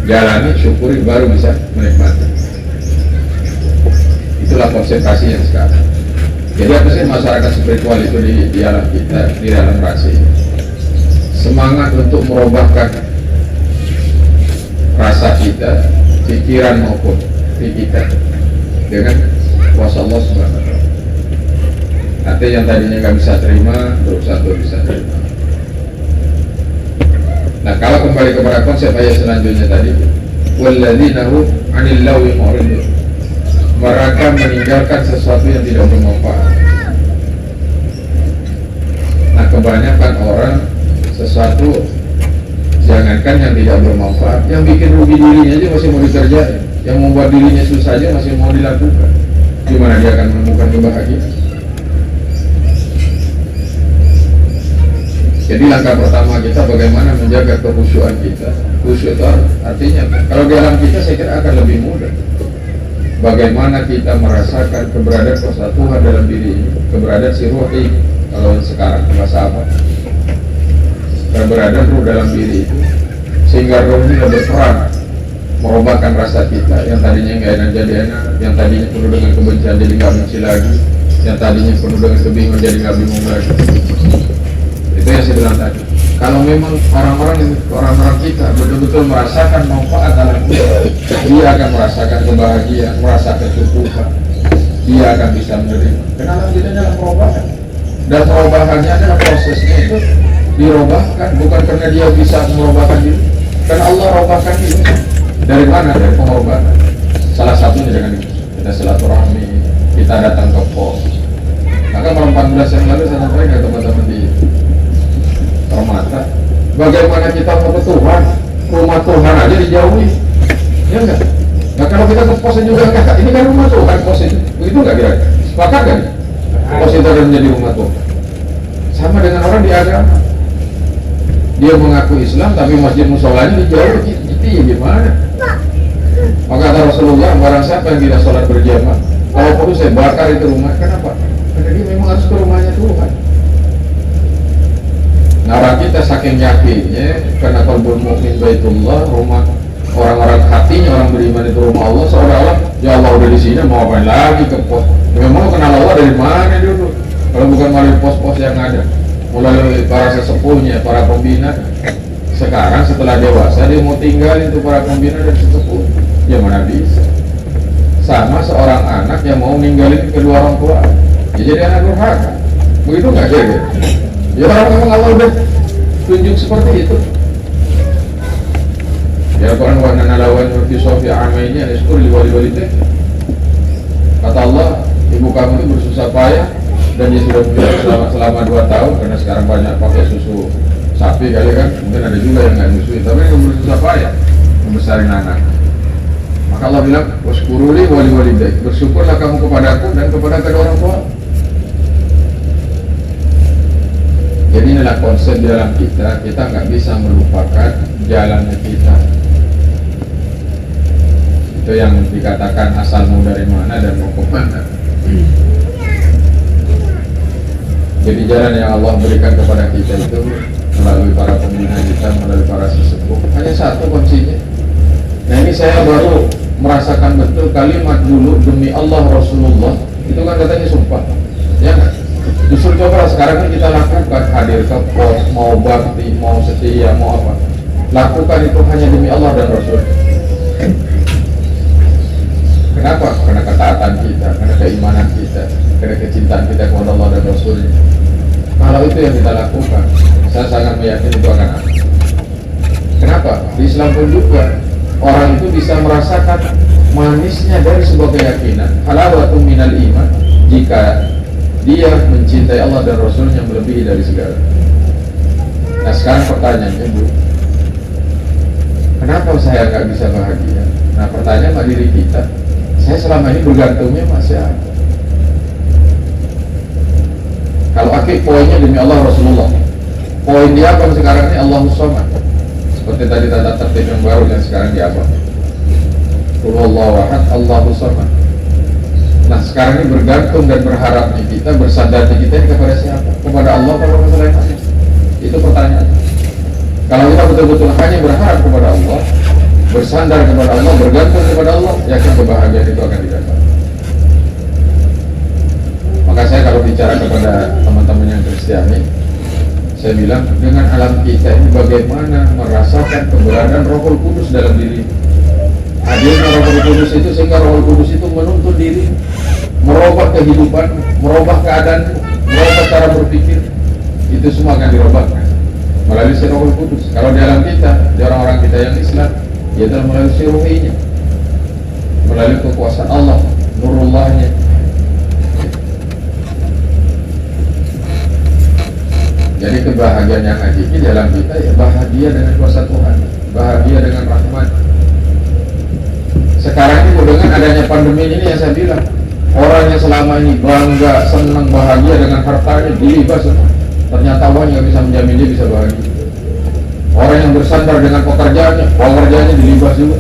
jalani, syukuri, baru bisa menikmati. Itulah konsentrasi yang sekarang. Jadi apa sih masyarakat spiritual itu di alam kita, di dalam rasa ini? Semangat untuk merubahkan rasa kita, pikiran maupun kita dengan kuasa Allah Subhanahu wa Ta'ala. Artinya yang tadinya nggak bisa terima, berusaha untuk bisa terima. Nah, kalau kembali kepada konsep ayat selanjutnya tadi, walladzina hum 'anil lagwi mu'ridun, mereka meninggalkan sesuatu yang tidak bermanfaat. Nah, kebanyakan orang sesuatu, jangankan yang tidak bermanfaat, yang bikin rugi dirinya aja masih mau dikerjain, yang membuat dirinya susah aja masih mau dilakukan. Gimana dia akan menemukan kebahagiaan? Jadi langkah pertama kita bagaimana menjaga kekhusyuan kita. Khusyuk itu artinya, kalau di alam kita saya kira akan lebih mudah. Bagaimana kita merasakan keberadaan kuasa Tuhan dalam diri ini, keberadaan si ruh ini, kalau sekarang bahasa apa? Keberadaan ruh dalam diri itu, sehingga ruh ini berperan merubahkan rasa kita yang tadinya nggak enak jadi enak, yang tadinya penuh dengan kebencian jadi nggak benci lagi, yang tadinya penuh dengan kebingungan jadi nggak bingung lagi. Itu yang saya bilang tadi. Kalau memang orang-orang kita betul-betul merasakan manfaat dalam hidup, dia akan merasakan kebahagiaan, merasakan kecukupan, dia akan bisa menerima. Karena kita dalam perubahan, dan perubahannya adalah prosesnya itu dirubahkan, bukan karena dia bisa merubahkan diri, karena Allah rubahkan diri. Dari mana? Dari pengorbanan. Salah satunya dengan kita silaturahmi, kita datang ke pos. Maka malam 14 yang lalu saya sampaikan ke teman-teman di Permata, bagaimana kita mau ke Tuhan, rumah Tuhan aja dijauhi, ya enggak? Nah kalau kita ke pos juga enggak, ini kan rumah Tuhan, pos itu, begitu enggak kira-kira? Sepakat kan? Pos itu akan menjadi rumah Tuhan. Sama dengan orang di agama, dia mengaku Islam tapi masjid musolanya dijauhi, itu ya gimana? Maka kata Rasulullah, barang siapa yang tidak sholat berjamaah, kalau perlu saya bakar itu rumah. Kenapa? Karena dia memang harus ke rumahnya Tuhan. Nah, orang kita saking yakinnya, karena qalbul mu'min baitullah, rumah orang-orang hatinya orang beriman itu rumah Allah, seolah-olah ya Allah udah di sini, mau ngapain lagi ke pos? Memang kenal Allah dari mana dulu? Kalau bukan melalui pos-pos yang ada, melalui para sesepuhnya, para pembina. Sekarang setelah dewasa dia mau tinggalin itu para pembina dan sesepuh, ya mana bisa? Sama seorang anak yang mau ninggalin kedua orang tua, ya jadi anak durhaka. Begitu nggak jadi? Ya orang memang Allah udah tunjuk seperti itu. Ya Quran wa nalawan fi sofi amaini al-iskur li wali-walidayk. Kata Allah, ibu kamu itu bersusah payah dan dia sudah punya selama 2 tahun, karena sekarang banyak pakai susu sapi kali kan, mungkin ada juga yang nggak nyusui, tapi yang bersusah payah membesarin anak. Maka Allah bilang, waskuruli wali-walidayk, bersyukurlah kamu kepadaku dan kepada kedua orang tua. Jadi inilah konsep dalam kita nggak bisa melupakan jalannya kita. Itu yang dikatakan asalmu dari mana dan mau kemana. Jadi jalan yang Allah berikan kepada kita itu melalui para pembina kita, melalui para sesepuh, hanya satu kuncinya. Nah ini saya baru merasakan betul kalimat dulu demi Allah Rasulullah, itu kan katanya sumpah, ya kan? Justru coba sekarang ini kita lakukan, hadir ke pos, mau bakti, mau setia, mau apa, lakukan itu hanya demi Allah dan Rasul. Kenapa? Karena ketaatan kita, karena keimanan kita, karena kecintaan kita kepada Allah dan Rasul. Kalau itu yang kita lakukan, saya sangat meyakini itu akan ada. Kenapa? Di Islam pun juga orang itu bisa merasakan manisnya dari sebuah keyakinan, halawatum minal iman, jika dia mencintai Allah dan Rasulnya melebihi dari segala. Nah sekarang pertanyaannya, Bu, kenapa saya nggak bisa bahagia? Nah pertanyaan sama diri kita, saya selama ini bergantungnya masih apa? Kalau akhir poinnya demi Allah Rasulullah, poin dia apa sekarang ini? Allahus Samad. Seperti tadi tata tertib yang baru yang sekarang di apa? Qul huwallahu ahad, Allahus Samad. Nah sekarang ini bergantung dan berharapnya kita, bersandar kita ini kepada siapa? Kepada Allah kalau masalah itu pertanyaan. Kalau kita betul-betul hanya berharap kepada Allah, bersandar kepada Allah, bergantung kepada Allah, yakin kebahagiaan itu akan didapat. Maka saya kalau bicara kepada teman-teman yang Kristiani, saya bilang dengan alam kita ini bagaimana merasakan keberadaan Rohul Kudus dalam diri. Hadirnya Rohul Kudus itu sehingga Rohul Kudus itu menuntun diri, merubah kehidupan, merubah keadaan, merubah cara berpikir. Itu semua akan dirubahkan melalui si Rohul Kudus. Kalau di alam kita, di orang-orang kita yang Islam, yaitu melalui si Ruhinya, melalui kekuasaan Allah, Nurullahnya. Jadi kebahagiaan yang hakiki dalam kita ya bahagia dengan kuasa Tuhan, bahagia dengan rahmat. Sekarang ini dengan adanya pandemi ini yang saya bilang, orang yang selama ini bangga, senang, bahagia dengan hartanya dilibas semua. Ternyata Allah nggak bisa menjamin dia bisa bahagia. Orang yang bersandar dengan pekerjaannya dilibas juga.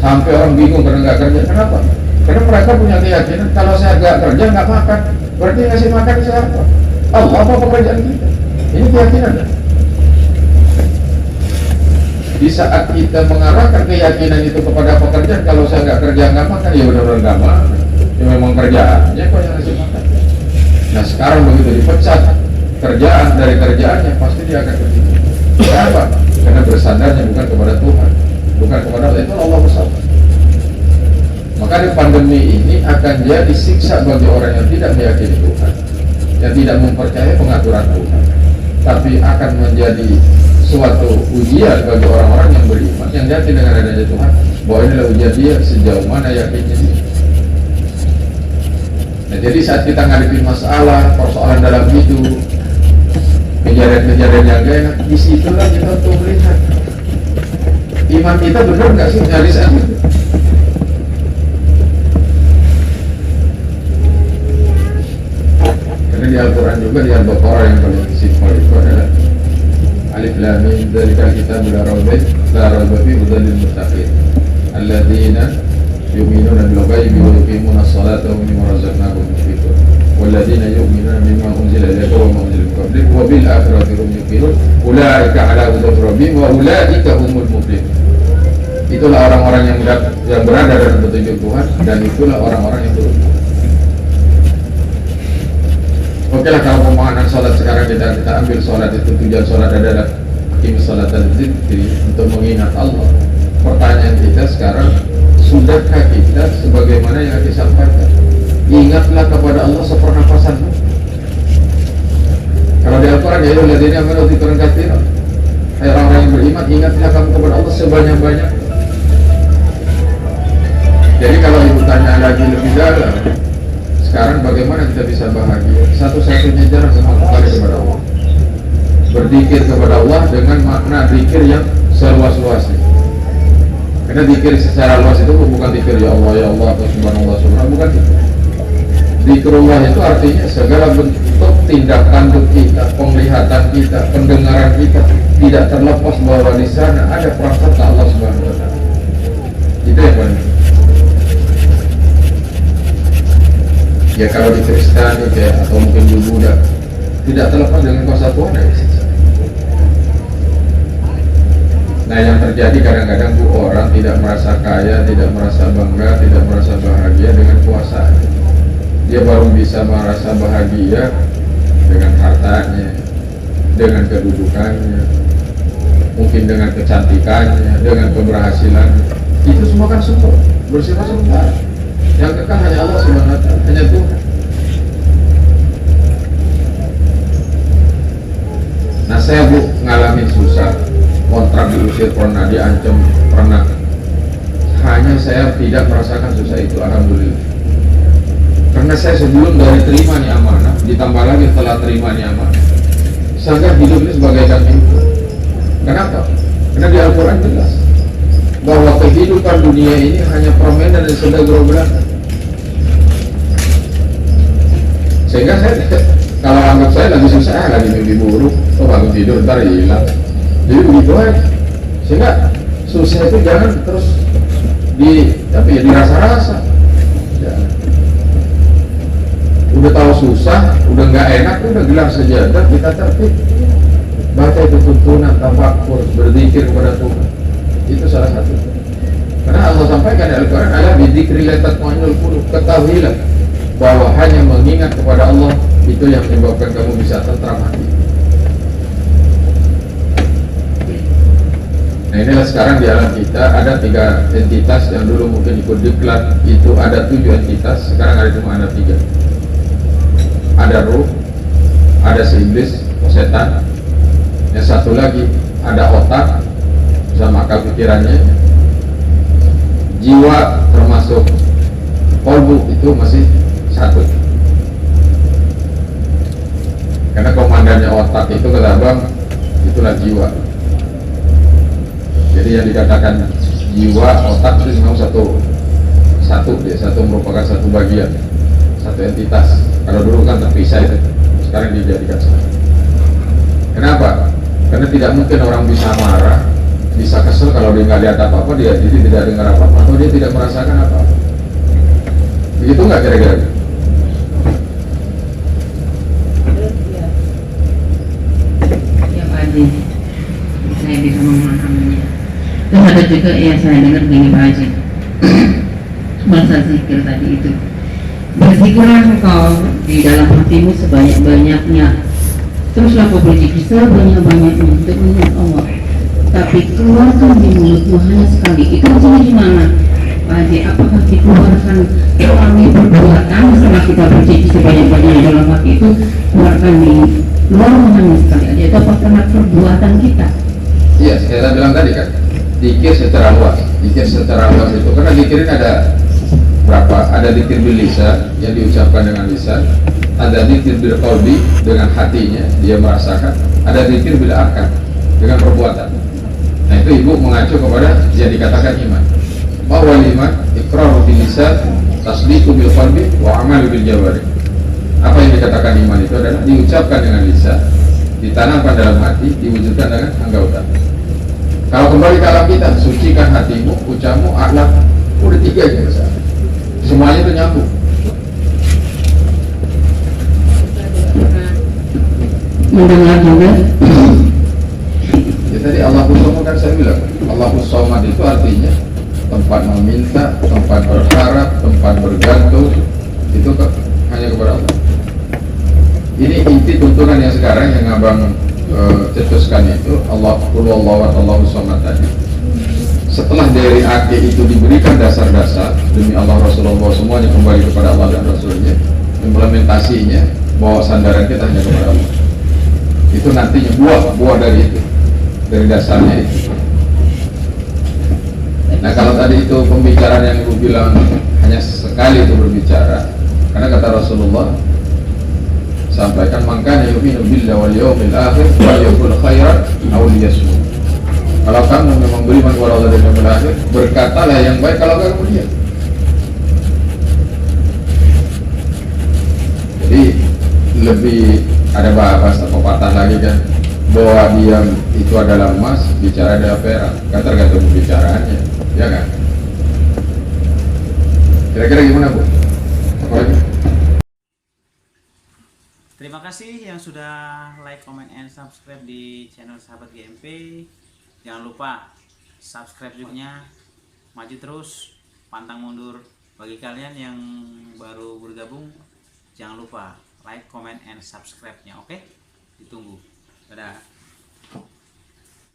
Sampai orang bingung karena nggak kerja. Kenapa? Karena mereka punya keyakinan kalau saya nggak kerja nggak makan, berarti ngasih makan siapa? Allah apa pekerjaan kita? Ini keyakinan ya? Di saat kita mengarahkan keyakinan itu kepada pekerjaan, kalau saya nggak kerja nggak makan, ya benar-benar nggak makan. Ya memang kerjaannya kok yang ngasih makan. Nah sekarang begitu dipecat kerjaan dari kerjaannya, pasti dia akan pergi. Kenapa? Karena bersandarnya bukan kepada Tuhan, bukan kepada Allah. Itu Allah bersama. Maka di pandemi ini akan jadi siksa bagi orang yang tidak meyakini Tuhan, yang tidak mempercayai pengaturan Tuhan, tapi akan menjadi suatu ujian bagi orang-orang yang beriman, yang yakin dengan adanya Tuhan, bahwa inilah ujian dia sejauh mana yakinnya dia. Nah, jadi saat kita menghadapi masalah, persoalan dalam hidup, kejadian-kejadian yang gak enak, disitulah kita untuk melihat iman kita benar nggak sih dari saat itu. Karena di Al-Quran juga, di Al-Baqarah yang paling simpel itu adalah Alif Lam Mim dzalikal kitabu la raiba fihi hudan lil muttaqin alladzina yu'minuna bil ghaibi wa yuqimuna as-salata wa mimma razaqnahum yunfiqun walladzina yu'minuna bima unzila ilayka wa ma unzila min qablik wa bil akhirati hum yuqinun ulaika ala hudan min rabbihim wa ulaika humul muflihun. Itulah orang-orang yang berada dalam petunjuk Tuhan, dan itulah orang-orang yang beruntung. Oke lah, kalau pemahaman sholat sekarang kita ambil sholat itu, tujuan sholat adalah akim sholat dan zikri, untuk mengingat Allah. Pertanyaan kita sekarang, sudahkah kita sebagaimana yang disampaikan? Ingatlah kepada Allah sepernafasanmu. Kalau di Al-Quran ya alladzina amanu dzikran katsiran, hai orang-orang yang beriman, ingatlah kamu kepada Allah sebanyak-banyak. Jadi kalau ibu tanya lagi lebih dalam, sekarang bagaimana kita bisa bahagia? Satu-satunya jalan kembali kepada Allah, berzikir kepada Allah dengan makna zikir yang seluas-luasnya. Karena zikir secara luas itu bukan zikir ya Allah atau subhanallah subhanallah, bukan itu. Zikrullah itu artinya segala bentuk tindak tanduk kita, penglihatan kita, pendengaran kita tidak terlepas bahwa di sana ada prasangka Allah Subhanahu wa taala. Itu yang paling. Ya kalau di Kristiani kayak atau mungkin di Buddha, tidak terlepas dengan kuasa Tuhan ya. Nah yang terjadi kadang-kadang orang tidak merasa kaya, tidak merasa bangga, tidak merasa bahagia dengan kuasanya. Dia baru bisa merasa bahagia dengan hartanya, dengan kedudukannya, mungkin dengan kecantikannya, dengan keberhasilannya. Itu semua kan semua bersifat sementara. Yang kekal hanya Allah Subhanahu wa taala, hanya Tuhan. Nah saya ngalamin susah, kontrak diusir, pernah diancam, pernah. Hanya saya tidak merasakan susah itu, alhamdulillah. Karena saya sebelum dari terima nih amanah, ditambah lagi setelah terima nih amanah, saya hidup ini sebagai kambing. Kenapa? Karena di Al-Quran jelas bahwa kehidupan dunia ini hanya permainan dan sedang gerobak. Sehingga saya, kalau anggap saya lagi susah, lagi mimpi buruk, bangun tidur, ntar hilang. Jadi begitu aja. Sehingga susah itu jangan terus dirasa-rasa. Jangan. Udah tahu susah, udah nggak enak, udah gelar sejadah, kita tertib. Baca itu tuntunan, tafakur, berzikir kepada Tuhan. Itu salah satu. Karena Allah sampaikan di Al-Quran, ala bidzikrillah tatma'innul qulub, ketahuilah bahwa hanya mengingat kepada Allah itu yang menyebabkan kamu bisa tentram hati. Nah inilah sekarang di alam kita ada 3 entitas yang dulu mungkin ikut diklat itu ada 7 entitas, sekarang ada cuma ada 3. Ada ruh, ada si iblis, setan, yang satu lagi ada otak sama akal pikirannya, jiwa termasuk kolbu itu masih satu. Karena komandannya otak itu kata Abang, itulah jiwa. Jadi yang dikatakan jiwa, otak itu memang satu merupakan satu bagian, satu entitas. Kalau dulu kan terpisah itu, sekarang dijadikan satu. Kenapa? Karena tidak mungkin orang bisa marah, bisa kesel kalau dia nggak lihat apa-apa, dia jadi tidak dengar apa-apa, atau dia tidak merasakan apa-apa. Begitu nggak kira-kira? Ya Pak Haji, saya bisa memahaminya. Dan ada juga yang saya dengar begini Pak Haji, masa zikir tadi itu, berzikirlah engkau di dalam hatimu sebanyak-banyaknya, teruslah kau berzikir sebanyak-banyaknya untuk mengingat Allah, tapi keluarkan di mulutmu hanya sekali. Itu maksudnya gimana Pak Haji? Apakah dikeluarkan melalui perbuatan setelah kita berzikir sebanyak-banyaknya dalam hati itu, keluarkan di luarmu hanya sekali aja, itu apa karena perbuatan kita? Iya, saya bilang tadi kan, zikir secara luas. Zikir secara luas itu karena zikirin ada berapa? Ada zikir bil lisan yang diucapkan dengan lisan, ada zikir bil qalbi dengan hatinya dia merasakan, ada zikir bil arkan dengan perbuatan. Nah itu ibu mengacu kepada yang dikatakan iman. Bahwa iman iqraru bil lisan, tasdiqu bil qalbi, wa amalu bil jawarih. Apa yang dikatakan iman itu adalah diucapkan dengan lisan, ditanamkan dalam hati, diwujudkan dengan anggota. Kalau kembali ke alam kita, sucikan hatimu, ucapmu, akhlak, udah 3 aja besar. Semuanya itu nyambung. Mendengar juga. Ya tadi Allahus Somad kan saya bilang, Allahus Somad itu artinya tempat meminta, tempat berharap, tempat bergantung, itu hanya kepada Allah. Ini inti tuntunan yang sekarang yang Abang cetuskan itu Allahus Somad tadi. Setelah dari akhir itu diberikan dasar-dasar demi Allah Rasulullah, semuanya kembali kepada Allah dan Rasulnya, implementasinya bahwa sandaran kita hanya kepada Allah. Itu nantinya buah dari itu, dari dasarnya itu. Nah kalau tadi itu pembicaraan yang ibu bilang hanya sekali itu berbicara, karena kata Rasulullah sampaikan, mangkana yu'minu billahi wal yawmil akhir falyaqul khairan aw liyasmut. Kalau kamu memang beriman kepada Allah dan yaumil akhir, berkatalah yang baik, kalau kamu diam. Jadi lebih ada bahasa pepatah lagi kan, bahwa diam itu adalah emas, bicara adalah perak. Kan tergantung pembicaraannya, ya kan? Kira-kira gimana Bu? Apa lagi? Terima kasih yang sudah like, comment, and subscribe di channel Sahabat GMP. Jangan lupa subscribe juga, maju terus, pantang mundur. Bagi kalian yang baru bergabung, jangan lupa like, comment, and subscribe-nya, oke? Ditunggu. Dadah.